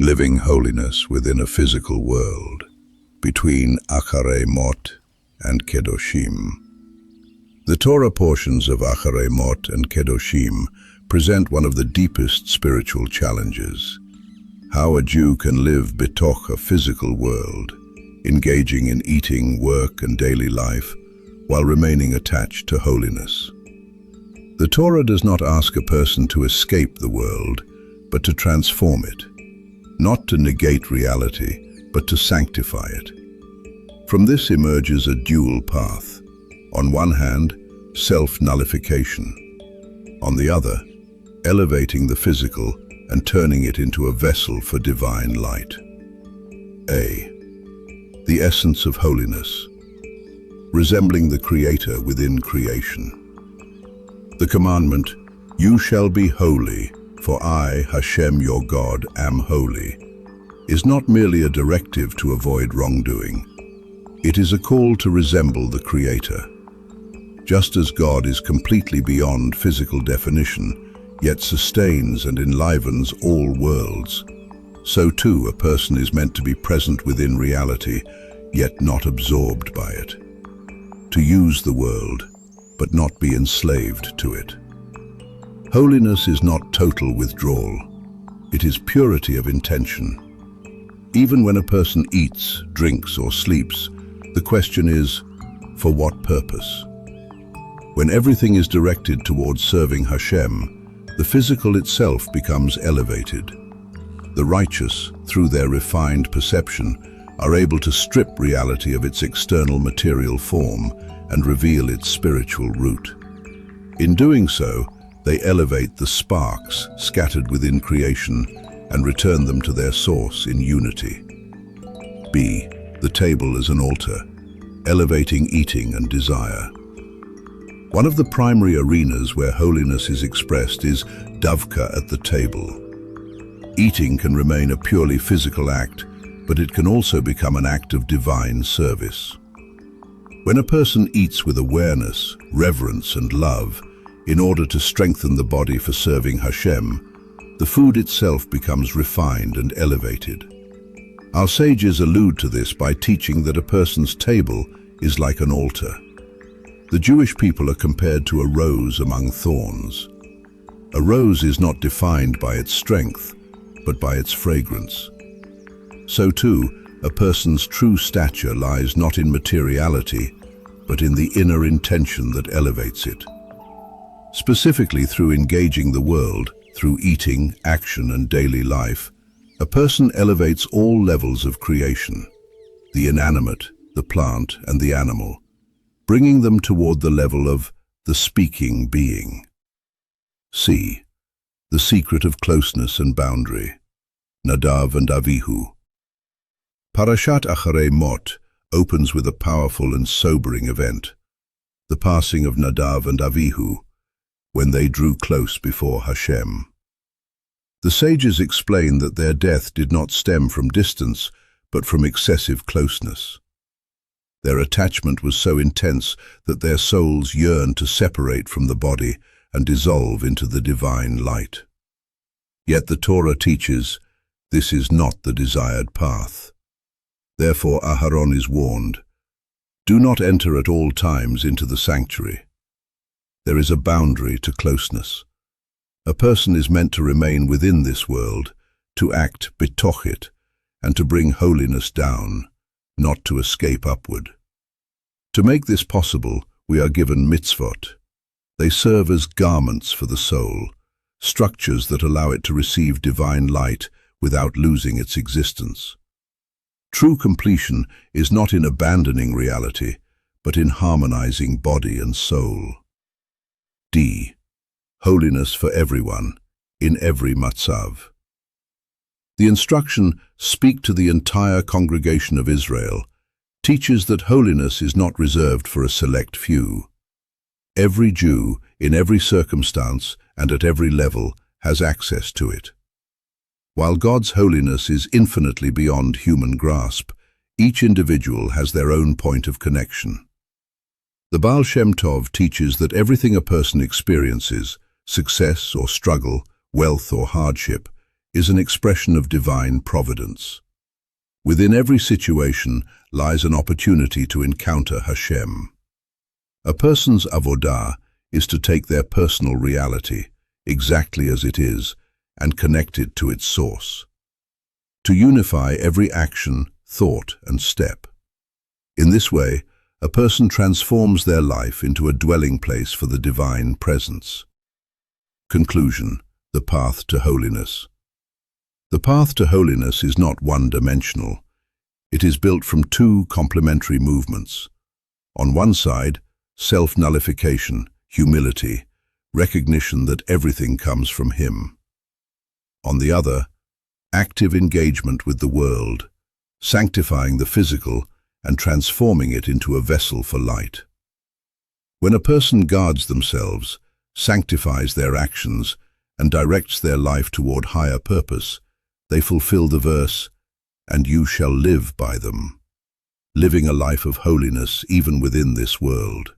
living holiness within a physical world, between Acharei Mot and Kedoshim. The Torah portions of Acharei Mot and Kedoshim present one of the deepest spiritual challenges: how a Jew can live betoch a physical world, engaging in eating, work, and daily life, while remaining attached to holiness. The Torah does not ask a person to escape the world, but to transform it, not to negate reality, but to sanctify it. From this emerges a dual path. On one hand, self-nullification. On the other, elevating the physical and turning it into a vessel for divine light. A. The essence of holiness. Resembling the Creator within creation. The commandment, "You shall be holy, for I, Hashem your God, am holy," is not merely a directive to avoid wrongdoing. It is a call to resemble the Creator. Just as God is completely beyond physical definition, yet sustains and enlivens all worlds, so too a person is meant to be present within reality, yet not absorbed by it. To use the world, but not be enslaved to it. Holiness is not total withdrawal. It is purity of intention. Even when a person eats, drinks, or sleeps, the question is, for what purpose? When everything is directed towards serving Hashem, the physical itself becomes elevated. The righteous, through their refined perception, are able to strip reality of its external material form and reveal its spiritual root. In doing so, they elevate the sparks scattered within creation and return them to their source in unity. B. The table as an altar, elevating eating and desire. One of the primary arenas where holiness is expressed is davka at the table. Eating can remain a purely physical act, but it can also become an act of divine service. When a person eats with awareness, reverence, and love, in order to strengthen the body for serving Hashem, the food itself becomes refined and elevated. Our sages allude to this by teaching that a person's table is like an altar. The Jewish people are compared to a rose among thorns. A rose is not defined by its strength, but by its fragrance. So too, a person's true stature lies not in materiality, but in the inner intention that elevates it. Specifically through engaging the world, through eating, action, and daily life, a person elevates all levels of creation, the inanimate, the plant, and the animal, bringing them toward the level of the speaking being. C. The secret of closeness and boundary. Nadav and Avihu. Parashat Acharei Mot opens with a powerful and sobering event, the passing of Nadav and Avihu, when they drew close before Hashem. The sages explain that their death did not stem from distance, but from excessive closeness. Their attachment was so intense that their souls yearned to separate from the body and dissolve into the divine light. Yet the Torah teaches, this is not the desired path. Therefore Aharon is warned, do not enter at all times into the sanctuary. There is a boundary to closeness. A person is meant to remain within this world, to act betoch it, and to bring holiness down, not to escape upward. To make this possible, we are given mitzvot. They serve as garments for the soul, structures that allow it to receive divine light without losing its existence. True completion is not in abandoning reality, but in harmonizing body and soul. D. Holiness for everyone, in every matzav. The instruction, "Speak to the entire congregation of Israel," teaches that holiness is not reserved for a select few. Every Jew, in every circumstance and at every level, has access to it. While God's holiness is infinitely beyond human grasp, each individual has their own point of connection. The Baal Shem Tov teaches that everything a person experiences, success or struggle, wealth or hardship, is an expression of divine providence. Within every situation lies an opportunity to encounter Hashem. A person's avodah is to take their personal reality, exactly as it is, and connect it to its source. To unify every action, thought, and step. In this way, a person transforms their life into a dwelling place for the divine presence. Conclusion: the path to holiness. The path to holiness is not one-dimensional. It is built from two complementary movements. On one side, self-nullification, humility, recognition that everything comes from Him. On the other, active engagement with the world, sanctifying the physical and transforming it into a vessel for light. When a person guards themselves, sanctifies their actions, and directs their life toward higher purpose, they fulfill the verse, "And you shall live by them," living a life of holiness even within this world.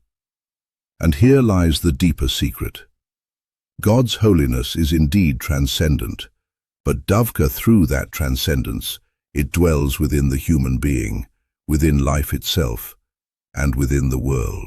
And here lies the deeper secret. God's holiness is indeed transcendent, but davka through that transcendence, it dwells within the human being, within life itself, and within the world.